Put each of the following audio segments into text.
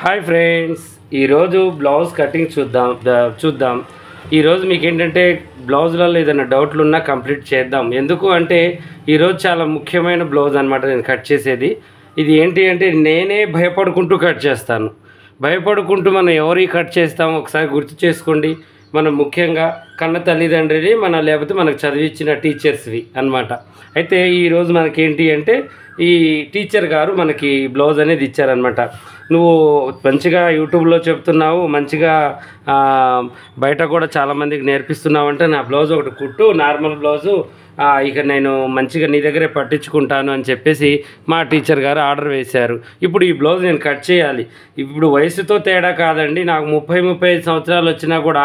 Hi friends, ఈరోజు blouse cutting చూద్దాం. ఈరోజు మీకు ఏంటంటే బ్లౌజ్లలో ఏదైనా డౌట్లు ఉన్నా కంప్లీట్ చేద్దాం. ఎందుకు అంటే ఈరోజు చాలా ముఖ్యమైన బ్లౌజ్ అనమాట నేను కట్ చేసేది. ఇది ఏంటి అంటే నేనే భయపడుకుంటూ కట్ చేస్తాను. భయపడుకుంటూ మనం ఎవరికి కట్ చేస్తాం ఒకసారి గుర్తు చేసుకోండి. మనం ముఖ్యంగా కన్న తల్లిదండ్రిని లేకపోతే మనకు చదివించిన టీచర్స్వి అన్నమాట. అయితే ఈరోజు మనకేంటి అంటే ఈ టీచర్ గారు మనకి బ్లౌజ్ అనేది ఇచ్చారనమాట. నువ్వు మంచిగా యూట్యూబ్లో చెప్తున్నావు, మంచిగా బయట కూడా చాలామందికి నేర్పిస్తున్నావు అంటే నా బ్లౌజ్ ఒకటి కుట్టు, నార్మల్ బ్లౌజు ఇక నేను మంచిగా నీ దగ్గరే పట్టించుకుంటాను అని చెప్పేసి మా టీచర్ గారు ఆర్డర్ వేశారు. ఇప్పుడు ఈ బ్లౌజ్ నేను కట్ చేయాలి. ఇప్పుడు వయసుతో తేడా కాదండి, నాకు 30-35 సంవత్సరాలు వచ్చినా కూడా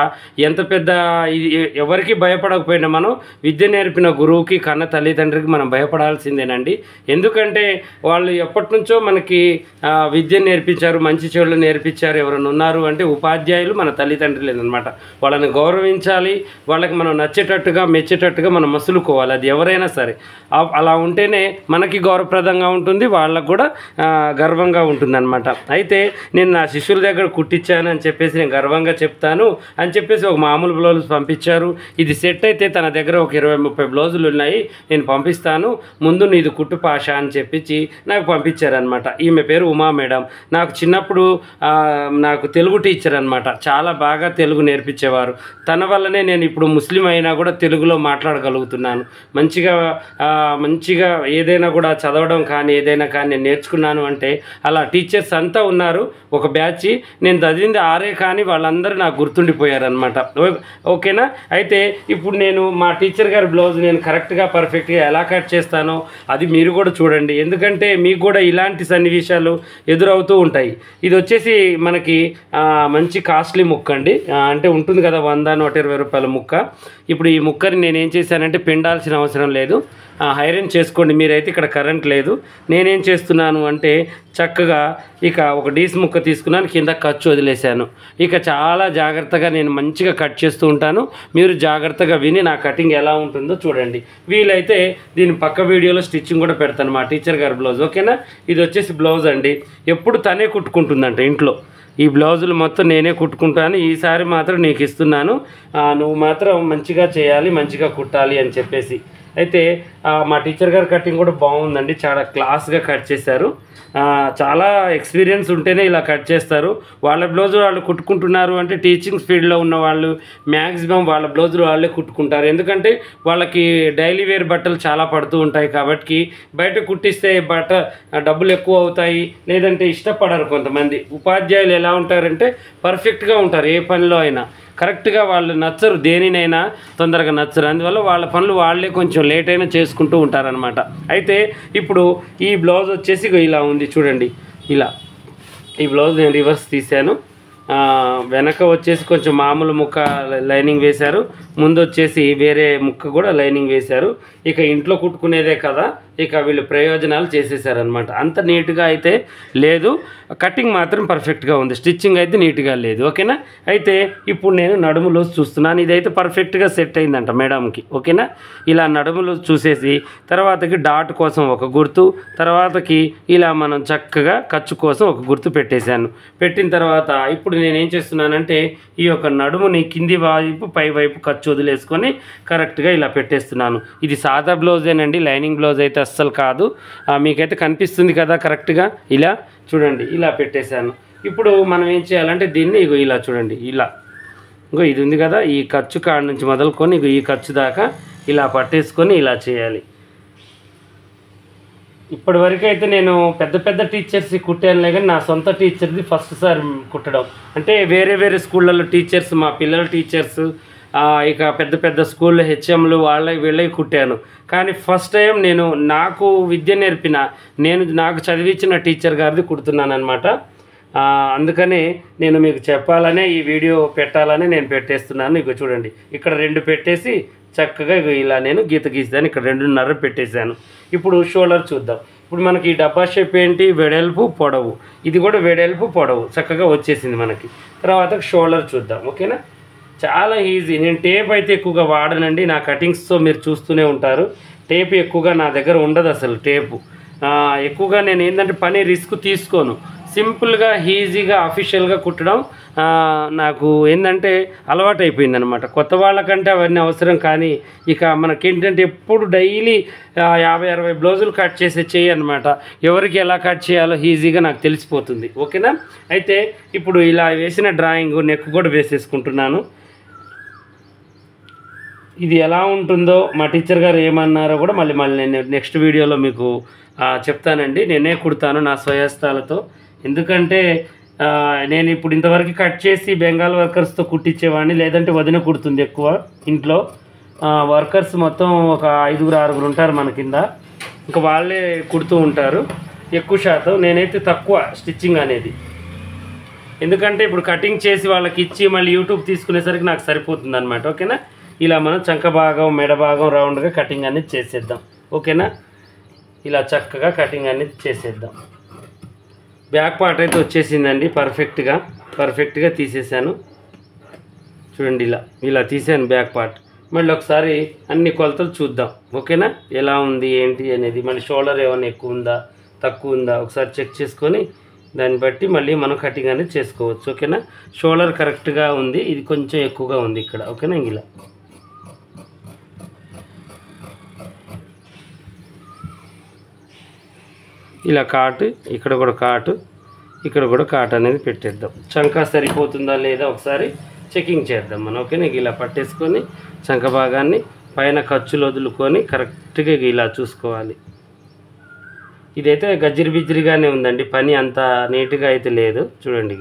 ఎంత పెద్ద ఇది ఎవరికి భయపడకపోయినా మనం విద్య నేర్పిన గురువుకి కన్న తల్లిదండ్రికి మనం భయపడాల్సిందేనండి. ఎందుకంటే వాళ్ళు ఎప్పటి నుంచో మనకి విద్య నేర్పించారు, మంచి చెడులు నేర్పించారు. ఎవరైనా ఉన్నారు అంటే ఉపాధ్యాయులు మన తల్లిదండ్రులేనమాట. వాళ్ళని గౌరవించాలి, వాళ్ళకి మనం నచ్చేటట్టుగా మెచ్చేటట్టుగా మనం మసులుకోవాలి. అది ఎవరైనా సరే అలా ఉంటేనే మనకి గౌరవప్రదంగా ఉంటుంది, వాళ్ళకు కూడా గర్వంగా ఉంటుంది అనమాట. అయితే నేను నా శిష్యుల దగ్గర కుట్టించాను అని చెప్పేసి నేను గర్వంగా చెప్తాను అని చెప్పేసి ఒక మామూలు బ్లౌజ్ పంపించారు. ఇది సెట్ అయితే తన దగ్గర ఒక 20-30 బ్లౌజులు ఉన్నాయి, నేను పంపిస్తాను, ముందు నీది కుట్టు పాష అని చెప్పించి నాకు పంపించారనమాట. ఈమె పేరు ఉమా మేడం. నాకు చిన్నప్పుడు నాకు తెలుగు టీచర్ అనమాట. చాలా బాగా తెలుగు నేర్పించేవారు. తన వల్లనే నేను ఇప్పుడు ముస్లిం అయినా కూడా తెలుగులో మాట్లాడగలుగుతున్నాను. మంచిగా ఏదైనా కూడా చదవడం కానీ ఏదైనా కానీ నేను నేర్చుకున్నాను అంటే అలా టీచర్స్ అంతా ఉన్నారు. ఒక బ్యాచ్ నేను చదివింది 6 కానీ వాళ్ళందరూ నాకు గుర్తుండిపోయారనమాట. ఓకేనా? అయితే ఇప్పుడు నేను మా టీచర్ గారి బ్లౌజ్ నేను కరెక్ట్గా పర్ఫెక్ట్గా ఎలా కట్ చేస్తానో అది మీరు కూడా చూడండి. ఎందుకంటే మీకు కూడా ఇలాంటి సన్నివేశాలు ఎదురవుతూ ఉంటాయి. ఇది వచ్చేసి మనకి మంచి కాస్ట్లీ ముక్క అండి. అంటే ఉంటుంది కదా 100-120 రూపాయల ముక్క. ఇప్పుడు ఈ ముక్కని నేనేం చేశానంటే పిండాల్సిన అవసరం లేదు, ఐరన్ చేసుకోండి. మీరైతే ఇక్కడ కరెంట్ లేదు. నేనేం చేస్తున్నాను అంటే చక్కగా ఇక ఒక డీస్ ముక్క తీసుకున్నాను, కింద ఖర్చు వదిలేశాను. ఇక చాలా జాగ్రత్తగా నేను మంచిగా కట్ చేస్తూ ఉంటాను. మీరు జాగ్రత్తగా విని నా కటింగ్ ఎలా ఉంటుందో చూడండి. వీలైతే దీని పక్క వీడియోలో స్టిచ్చింగ్ కూడా పెడతాను మా టీచర్ గారి బ్లౌజ్. ఓకేనా? ఇది వచ్చేసి బ్లౌజ్ అండి. ఎప్పుడు తనే కుట్టుకుంటుందంట ఇంట్లో. ఈ బ్లౌజులు మొత్తం నేనే కుట్టుకుంటాను. ఈసారి మాత్రం నీకు ఇస్తున్నాను, నువ్వు మాత్రం మంచిగా చేయాలి, మంచిగా కుట్టాలి అని చెప్పేసి. అయితే మా టీచర్ గారి కటింగ్ కూడా బాగుందండి. చాలా క్లాస్గా కట్ చేశారు. చాలా ఎక్స్పీరియన్స్ ఉంటేనే ఇలా కట్ చేస్తారు. వాళ్ళ బ్లౌజులు వాళ్ళు కుట్టుకుంటున్నారు అంటే టీచింగ్ ఫీల్డ్లో ఉన్న వాళ్ళు మ్యాక్సిమం వాళ్ళ బ్లౌజులు వాళ్ళే కుట్టుకుంటారు. ఎందుకంటే వాళ్ళకి డైలీ వేర్ బట్టలు చాలా పడుతూ ఉంటాయి కాబట్టి బయట కుట్టిస్తే డబ్బులు ఎక్కువ అవుతాయి, లేదంటే ఇష్టపడరు కొంతమంది. ఉపాధ్యాయులు ఎలా ఉంటారంటే పర్ఫెక్ట్గా ఉంటారు, ఏ పనిలో అయినా కరెక్ట్గా వాళ్ళు నచ్చరు, దేనినైనా తొందరగా నచ్చరు. అందువల్ల వాళ్ళ పనులు వాళ్ళే కొంచెం లేట్ అయినా చేసుకుంటూ ఉంటారనమాట. అయితే ఇప్పుడు ఈ బ్లౌజ్ వచ్చేసి ఇలా ఉంది చూడండి. ఇలా ఈ బ్లౌజ్ నేను రివర్స్ తీశాను. వెనక వచ్చేసి కొంచెం మామూలు ముక్క లైనింగ్ వేశారు, ముందు వచ్చేసి వేరే ముక్క కూడా లైనింగ్ వేశారు. ఇక ఇంట్లో కుట్టుకునేదే కదా, ఇక వీళ్ళు ప్రయోజనాలు చేసేసారనమాట. అంత నీట్గా అయితే లేదు, కటింగ్ మాత్రం పర్ఫెక్ట్గా ఉంది, స్టిచ్చింగ్ అయితే నీట్గా లేదు. ఓకేనా? అయితే ఇప్పుడు నేను నడుములో చూస్తున్నాను. ఇదైతే పర్ఫెక్ట్గా సెట్ అయిందంట మేడంకి. ఓకేనా? ఇలా నడుములో చూసేసి తర్వాతకి డాట్ కోసం ఒక గుర్తు, తర్వాతకి ఇలా మనం చక్కగా ఖర్చు కోసం ఒక గుర్తు పెట్టేశాను. పెట్టిన తర్వాత ఇప్పుడు నేనేం చేస్తున్నానంటే ఈ యొక్క నడుముని కింది వైపు పై వైపు ఖర్చు వదిలేసుకొని కరెక్ట్గా ఇలా పెట్టేస్తున్నాను. ఇది సాదా బ్లౌజేనండి, లైనింగ్ బ్లౌజ్ అయితే అస్సలు కాదు. మీకైతే కనిపిస్తుంది కదా కరెక్ట్గా. ఇలా చూడండి, ఇలా పెట్టేశాను. ఇప్పుడు మనం ఏం చేయాలంటే దీన్ని ఇలా చూడండి, ఇలా ఇది ఉంది కదా, ఈ ఖర్చు కాడ నుంచి మొదలుకొని ఈ ఖర్చు దాకా ఇలా పట్టేసుకొని ఇలా చేయాలి. ఇప్పటివరకు అయితే నేను పెద్ద టీచర్స్ కుట్టానులే, కానీ నా సొంత టీచర్ది ఫస్ట్ సారి కుట్టడం. అంటే వేరే స్కూళ్ళల్లో టీచర్స్, మా పిల్లల టీచర్స్, ఇక పెద్ద స్కూల్లో హెచ్ఎంలు వీళ్ళకి కుట్టాను. కానీ ఫస్ట్ టైం నేను నాకు విద్య నేర్పిన నాకు చదివించిన టీచర్ గారిది కుడుతున్నాను అనమాట. అందుకనే నేను మీకు చెప్పాలనే ఈ వీడియో పెట్టాలని నేను పెట్టేస్తున్నాను. ఇక చూడండి, ఇక్కడ 2 పెట్టేసి చక్కగా ఇలా నేను గీత గీసాను. ఇక్కడ 2.5 పెట్టేశాను. ఇప్పుడు షోల్డర్ చూద్దాం. ఇప్పుడు మనకి ఈ డబ్బా షేప్ ఏంటి, వెడల్పు పొడవు, ఇది కూడా వెడల్పు పొడవు చక్కగా వచ్చేసింది మనకి. తర్వాత షోల్డర్ చూద్దాం. ఓకేనా? చాలా ఈజీ. నేను టేప్ అయితే ఎక్కువగా వాడనండి, నా కటింగ్స్తో మీరు చూస్తూనే ఉంటారు. టేప్ ఎక్కువగా నా దగ్గర ఉండదు అసలు. టేపు ఎక్కువగా నేను ఏంటంటే పని రిస్క్ తీసుకోను. సింపుల్గా ఈజీగా అఫీషియల్గా కుట్టడం నాకు ఏంటంటే అలవాటు అయిపోయింది అనమాట. కొత్త వాళ్ళకంటే అవన్నీ అవసరం, కానీ ఇక మనకేంటంటే ఎప్పుడు డైలీ 50-60 బ్లౌజులు కట్ చేసే చెయ్యి అనమాట. ఎవరికి ఎలా కట్ చేయాలో ఈజీగా నాకు తెలిసిపోతుంది. ఓకేనా? అయితే ఇప్పుడు ఇలా వేసిన డ్రాయింగ్ నెక్ కూడా వేసేసుకుంటున్నాను. ఇది ఎలా ఉంటుందో మా టీచర్ గారు ఏమన్నారో కూడా మళ్ళీ నేను నెక్స్ట్ వీడియోలో మీకు చెప్తానండి. నేనే కుడతాను నా స్వహస్తాలతో. ఎందుకంటే నేను ఇప్పుడు ఇంతవరకు కట్ చేసి బెంగాల్ వర్కర్స్తో కుట్టించేవాడిని, లేదంటే వదిన కుడుతుంది ఎక్కువ ఇంట్లో. వర్కర్స్ మొత్తం ఒక 5-6 ఉంటారు మన కింద, ఇంకా వాళ్ళే కుడుతూ ఉంటారు ఎక్కువ శాతం. నేనైతే తక్కువ స్టిచ్చింగ్ అనేది, ఎందుకంటే ఇప్పుడు కటింగ్ చేసి వాళ్ళకి ఇచ్చి మళ్ళీ యూట్యూబ్ తీసుకునేసరికి నాకు సరిపోతుంది అనమాట. ఓకేనా? ఇలా మనం చంక భాగం మెడ భాగం రౌండ్గా కటింగ్ అనేది చేసేద్దాం. ఓకేనా? ఇలా చక్కగా కటింగ్ అనేది చేసేద్దాం. బ్యాక్ పార్ట్ అయితే వచ్చేసిందండి, పర్ఫెక్ట్గా తీసేసాను. చూడండి, ఇలా తీసాను బ్యాక్ పార్ట్. మళ్ళీ ఒకసారి అన్ని కొలతలు చూద్దాం. ఓకేనా? ఎలా ఉంది ఏంటి అనేది, మళ్ళీ షోల్డర్ ఏమైనా ఎక్కువ ఉందా తక్కువ ఉందా ఒకసారి చెక్ చేసుకొని దాన్ని బట్టి మళ్ళీ మనం కటింగ్ అనేది చేసుకోవచ్చు. ఓకేనా? షోల్డర్ కరెక్ట్గా ఉంది, ఇది కొంచెం ఎక్కువగా ఉంది ఇక్కడ. ఓకేనా? ఇలా కాటు, ఇక్కడ కూడా కాటు అనేది పెట్టేద్దాం. చంక సరిపోతుందా లేదా ఒకసారి చెకింగ్ చేద్దాం మనం. ఓకేనా? ఇలా పట్టేసుకొని చంక భాగాన్ని పైన ఖర్చులు వదులుకొని కరెక్ట్గా ఇలా చూసుకోవాలి. ఇదైతే గజ్జిరిబిజ్జిరిగానే ఉందండి, పని అంత నీట్గా అయితే లేదు. చూడండి,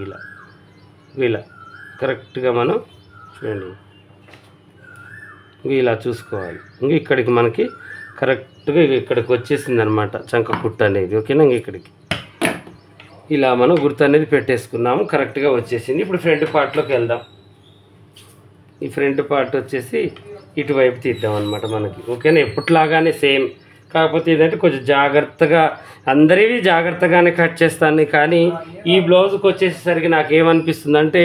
ఇలా కరెక్ట్గా మనం చూడండి ఇలా చూసుకోవాలి. ఇక్కడికి మనకి కరెక్ట్గా ఇక్కడికి వచ్చేసింది అనమాట చంక కుట్టు అనేది. ఓకేనా? ఇక్కడికి ఇలా మనం గుర్తు అనేది పెట్టేసుకున్నాము, కరెక్ట్గా వచ్చేసింది. ఇప్పుడు ఫ్రంట్ పార్ట్లోకి వెళ్దాం. ఈ ఫ్రంట్ పార్ట్ వచ్చేసి ఇటువైపు తీద్దాం అనమాట మనకి. ఓకేనా? ఎప్పటిలాగానే సేమ్, కాకపోతే ఏంటంటే కొంచెం జాగ్రత్తగా, అందరివి జాగ్రత్తగానే కట్ చేస్తాను. కానీ ఈ బ్లౌజ్కి వచ్చేసరికి నాకేమనిపిస్తుంది అంటే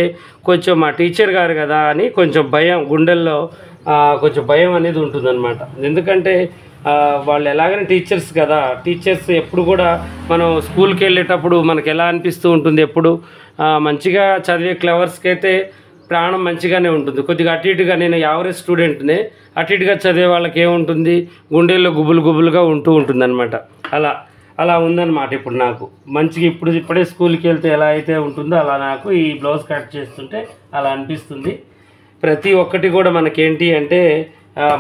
కొంచెం మా టీచర్ గారు కదా అని కొంచెం భయం, గుండెల్లో కొంచెం భయం అనేది ఉంటుందన్నమాట. ఎందుకంటే వాళ్ళు ఎలాగైనా టీచర్స్ కదా, టీచర్స్ ఎప్పుడు కూడా మనం స్కూల్కి వెళ్ళేటప్పుడు మనకు ఎలా అనిపిస్తూ ఉంటుంది, ఎప్పుడు మంచిగా చదివే క్లవర్స్కి అయితే ప్రాణం మంచిగానే ఉంటుంది. కొద్దిగా అటు ఇటుగా, నేను యావరేజ్ స్టూడెంట్నే, అటు ఇటుగా చదివే వాళ్ళకి ఏముంటుంది, గుండెల్లో గుబులుగా ఉంటుందన్నమాట. అలా ఉందన్నమాట ఇప్పుడు నాకు. మంచిగా ఇప్పుడే స్కూల్కి వెళ్తే ఎలా అయితే ఉంటుందో అలా నాకు ఈ బ్లౌజ్ కట్ చేస్తుంటే అలా అనిపిస్తుంది. ప్రతి ఒక్కటి కూడా మనకేంటి అంటే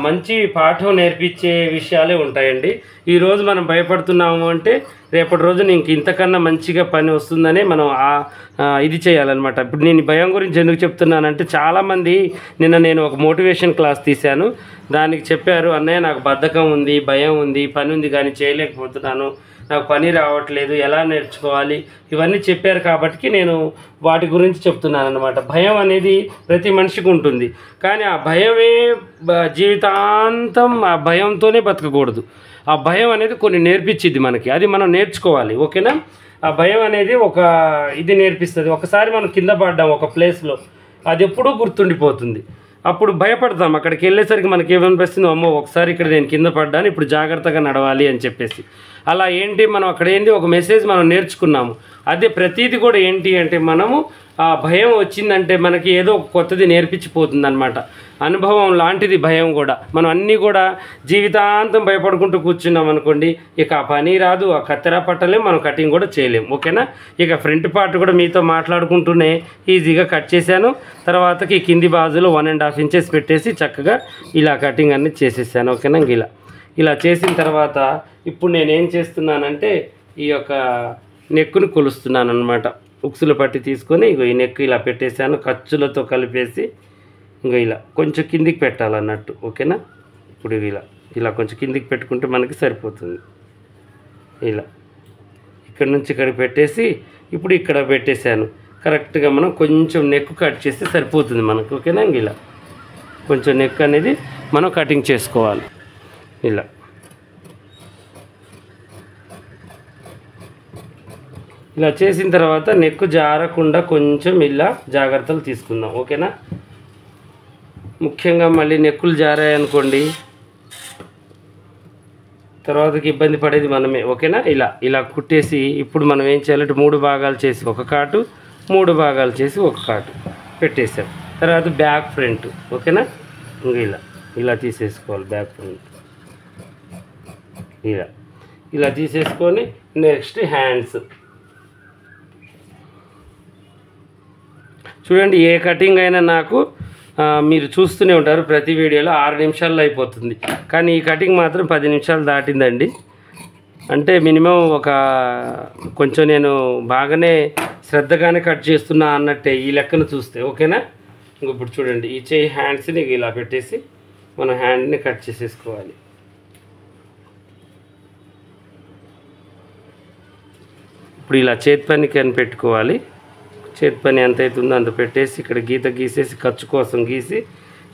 మంచి పాఠం నేర్పించే విషయాలే ఉంటాయండి. ఈరోజు మనం భయపడుతున్నాము అంటే రేపటి రోజున ఇంతకన్నా మంచిగా పని వస్తుందనే మనం ఇది చేయాలన్నమాట. ఇప్పుడు నేను భయం గురించి ఎందుకు చెప్తున్నానంటే చాలామంది, నేను ఒక మోటివేషన్ క్లాస్ తీశాను, దానికి చెప్పారు, అన్నయ్య నాకు బద్ధకం ఉంది, భయం ఉంది, పని ఉంది కానీ చేయలేకపోతున్నాను, నాకు పని రావట్లేదు, ఎలా నేర్చుకోవాలి, ఇవన్నీ చెప్పారు. కాబట్టి నేను వాటి గురించి చెప్తున్నాను అన్నమాట. భయం అనేది ప్రతి మనిషికి ఉంటుంది, కానీ ఆ భయమే జీవితాంతం ఆ భయంతోనే బతకకూడదు. ఆ భయం అనేది కొన్ని నేర్పించింది మనకి, అది మనం నేర్చుకోవాలి. ఓకేనా? ఆ భయం అనేది ఒక ఇది నేర్పిస్తుంది. ఒకసారి మనం కింద పడ్డాం ఒక ప్లేస్లో, అది ఎప్పుడూ గుర్తుండిపోతుంది. అప్పుడు భయపడతాం, అక్కడికి వెళ్ళేసరికి మనకి ఏమనిపిస్తుంది, అమ్మో ఒకసారి ఇక్కడ నేను కింద పడ్డాను, ఇప్పుడు జాగ్రత్తగా నడవాలి అని చెప్పేసి. అలా ఏంటి, మనం అక్కడ ఏంటి ఒక మెసేజ్ మనం నేర్చుకున్నాము. అదే ప్రతీది కూడా ఏంటి అంటే మనము ఆ భయం వచ్చిందంటే మనకి ఏదో కొత్తది నేర్పించిపోతుంది అనమాట. అనుభవం లాంటిది భయం కూడా. మనం అన్నీ కూడా జీవితాంతం భయపడుకుంటూ కూర్చున్నాం అనుకోండి, ఇక ఆ పని రాదు, ఆ కత్తెర పట్టలేం, మనం కటింగ్ కూడా చేయలేం. ఓకేనా? ఇక ఫ్రంట్ పార్ట్ కూడా మీతో మాట్లాడుకుంటూనే ఈజీగా కట్ చేశాను. తర్వాతకి కింది బాజులో 1.5 ఇంచెస్ పెట్టేసి చక్కగా ఇలా కటింగ్ అన్ని చేసేసాను. ఓకేనా? ఇలా చేసిన తర్వాత ఇప్పుడు నేనేం చేస్తున్నానంటే ఈ యొక్క నెక్కును కొలుస్తున్నాను అనమాట. ఉక్సులు పట్టి తీసుకొని ఈ నెక్ ఇలా పెట్టేశాను, ఖర్చులతో కలిపేసి ఇలా కొంచెం కిందికి పెట్టాలన్నట్టు. ఓకేనా? ఇప్పుడు ఇలా కొంచెం కిందికి పెట్టుకుంటే మనకి సరిపోతుంది. ఇలా ఇక్కడ నుంచి ఇక్కడ పెట్టేసి ఇప్పుడు ఇక్కడ పెట్టేశాను. కరెక్ట్గా మనం కొంచెం నెక్ కట్ చేస్తే సరిపోతుంది మనకు. ఓకేనా? ఇలా కొంచెం నెక్ అనేది మనం కటింగ్ చేసుకోవాలి. ఇలా చేసిన తర్వాత నెక్ జారకుండా కొంచెం ఇలా జాగ్రత్తలు తీసుకుందాం. ఓకేనా? ముఖ్యంగా మళ్ళీ నెక్కులు జారాయనుకోండి తర్వాతకి ఇబ్బంది పడేది మనమే. ఓకేనా? ఇలా కుట్టేసి ఇప్పుడు మనం ఏం చేయాలంటే 3 భాగాలు చేసి ఒక కాటు, 3 భాగాలు చేసి ఒక కాటు పెట్టేసాం. తర్వాత బ్యాక్ ఫ్రంట్. ఓకేనా? ఇంకా ఇలా తీసేసుకోవాలి. బ్యాక్ ఫ్రంట్ ఇలా తీసేసుకొని నెక్స్ట్ హ్యాండ్స్. చూడండి, ఏ కటింగ్ అయినా నాకు మీరు చూస్తూనే ఉంటారు ప్రతి వీడియోలో 6 నిమిషాల్లో అయిపోతుంది. కానీ ఈ కటింగ్ మాత్రం 10 నిమిషాలు దాటిందండి. అంటే మినిమం కొంచెం నేను బాగానే శ్రద్ధగానే కట్ చేస్తున్నా అన్నట్టే ఈ లెక్కను చూస్తే. ఓకేనా? ఇప్పుడు చూడండి, ఈ చేయి హ్యాండ్స్ని ఇలా పెట్టేసి మనం హ్యాండ్ని కట్ చేసేసుకోవాలి. ఇప్పుడు ఇలా చేతి పని కనిపెట్టుకోవాలి. చేతి పని ఎంత అవుతుందో అంత పెట్టేసి ఇక్కడ గీత గీసేసి ఖర్చు కోసం గీసి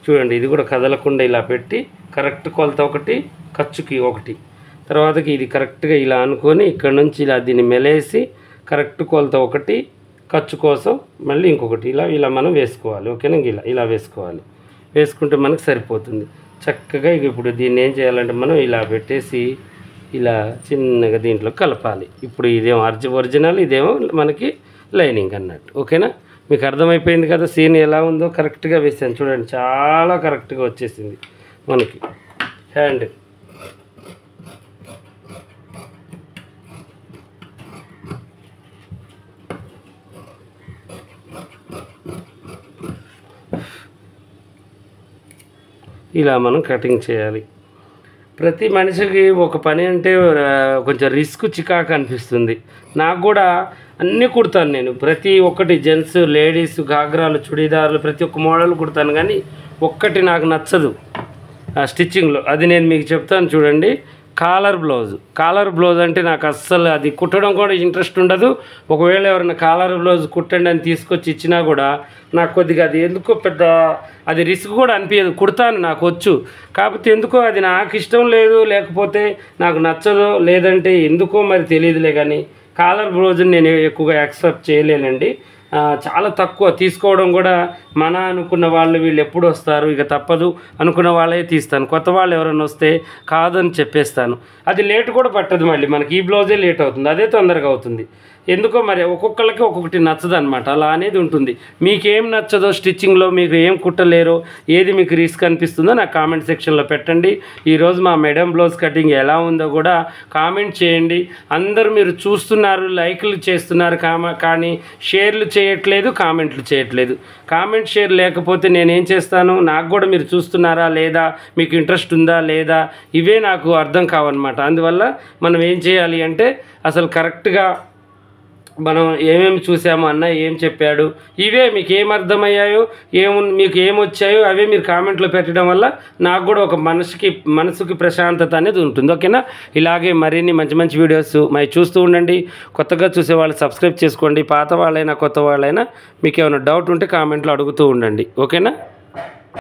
చూడండి, ఇది కూడా కదలకుండా ఇలా పెట్టి కరెక్ట్ కొలత ఒకటి, ఖర్చుకి ఒకటి, తర్వాతకి ఇది కరెక్ట్గా ఇలా అనుకొని ఇక్కడ నుంచి ఇలా దీన్ని మెలేసి కరెక్ట్ కొలత ఒకటి, ఖర్చు కోసం మళ్ళీ ఇంకొకటి ఇలా మనం వేసుకోవాలి. ఓకేనా? ఇలా వేసుకోవాలి. వేసుకుంటే మనకు సరిపోతుంది చక్కగా. ఇప్పుడు దీన్ని ఏం చేయాలంటే మనం ఇలా పెట్టేసి ఇలా చిన్నగా దీంట్లో కలపాలి. ఇప్పుడు ఇదేమో ఒరిజినల్, ఇదేమో మనకి లైనింగ్ అన్నట్టు. ఓకేనా? మీకు అర్థమైపోయింది కదా సీన్ ఎలా ఉందో? కరెక్ట్గా వేసాను చూడండి, చాలా కరెక్ట్గా వచ్చేసింది మనకి హ్యాండ్. ఇలా మనం కటింగ్ చేయాలి. ప్రతి మనిషికి ఒక పని అంటే కొంచెం రిస్క్, చికాకు అనిపిస్తుంది. నాకు కూడా అన్నీ కుడతాను నేను, ప్రతి ఒక్కటి జెంట్స్, లేడీస్, గాగ్రాలు, చుడీదార్లు ప్రతి ఒక్క మోడల్ కుడతాను. కానీ ఒక్కటి నాకు నచ్చదు స్టిచ్చింగ్లో, అది నేను మీకు చెప్తాను చూడండి. కాలర్ బ్లౌజ్ అంటే నాకు అస్సలు అది కుట్టడం కూడా ఇంట్రెస్ట్ ఉండదు. ఒకవేళ ఎవరైనా కాలర్ బ్లౌజ్ కుట్టండి అని తీసుకొచ్చి ఇచ్చినా కూడా నాకు కొద్దిగా అది ఎందుకో పెద్ద అది రిస్క్ కూడా అనిపించదు. కుడతాను, నాకు వచ్చు, కాకపోతే ఎందుకో అది నాకు ఇష్టం లేదు, లేకపోతే నాకు నచ్చదు, లేదంటే ఎందుకో మరి తెలియదులే. కానీ కాలర్ బ్లౌజ్ని నేను ఎక్కువగా యాక్సెప్ట్ చేయలేనండి. చాలా తక్కువ తీసుకోవడం కూడా. మన అనుకున్న వాళ్ళు వీళ్ళు ఎప్పుడు వస్తారు, ఇక తప్పదు అనుకున్న వాళ్ళే తీస్తాను. కొత్త వాళ్ళు ఎవరైనా వస్తే కాదని చెప్పేస్తాను. అది లేట్ కూడా పట్టదు, మళ్ళీ మనకి ఈ బ్లౌజే లేట్ అవుతుంది, అదే తొందరగా అవుతుంది. ఎందుకో మరి ఒక్కొక్కరికి ఒక్కొక్కటి నచ్చదు అనమాట, అలా అనేది ఉంటుంది. మీకేం నచ్చదో స్టిచ్చింగ్లో, మీకు ఏం కుట్టలేరో, ఏది మీకు రిస్క్ అనిపిస్తుందో నాకు కామెంట్ సెక్షన్లో పెట్టండి. ఈరోజు మా మేడం బ్లౌజ్ కటింగ్ ఎలా ఉందో కూడా కామెంట్ చేయండి. అందరూ మీరు చూస్తున్నారు, లైక్లు చేస్తున్నారు, కానీ షేర్లు చేయట్లేదు, కామెంట్లు చేయట్లేదు. కామెంట్ షేర్ లేకపోతే నేనేం చేస్తాను? నాకు కూడా మీరు చూస్తున్నారా లేదా, మీకు ఇంట్రెస్ట్ ఉందా లేదా, ఇవే నాకు అర్థం కావన్నమాట. అందువల్ల మనం ఏం చేయాలి అంటే అసలు కరెక్ట్గా మనం ఏమేమి చూసామో, అన్న ఏం చెప్పాడు, ఇవే మీకు ఏం అర్థమయ్యాయో, మీకు ఏమొచ్చాయో అవే మీరు కామెంట్లో పెట్టడం వల్ల నాకు కూడా ఒక మనసుకి ప్రశాంతత అనేది ఉంటుంది. ఓకేనా? ఇలాగే మరిన్ని మంచి మంచి వీడియోస్ చూస్తూ ఉండండి. కొత్తగా చూసే వాళ్ళు సబ్స్క్రైబ్ చేసుకోండి. పాత వాళ్ళైనా కొత్త వాళ్ళైనా మీకు ఏమైనా డౌట్ ఉంటే కామెంట్లో అడుగుతూ ఉండండి. ఓకేనా?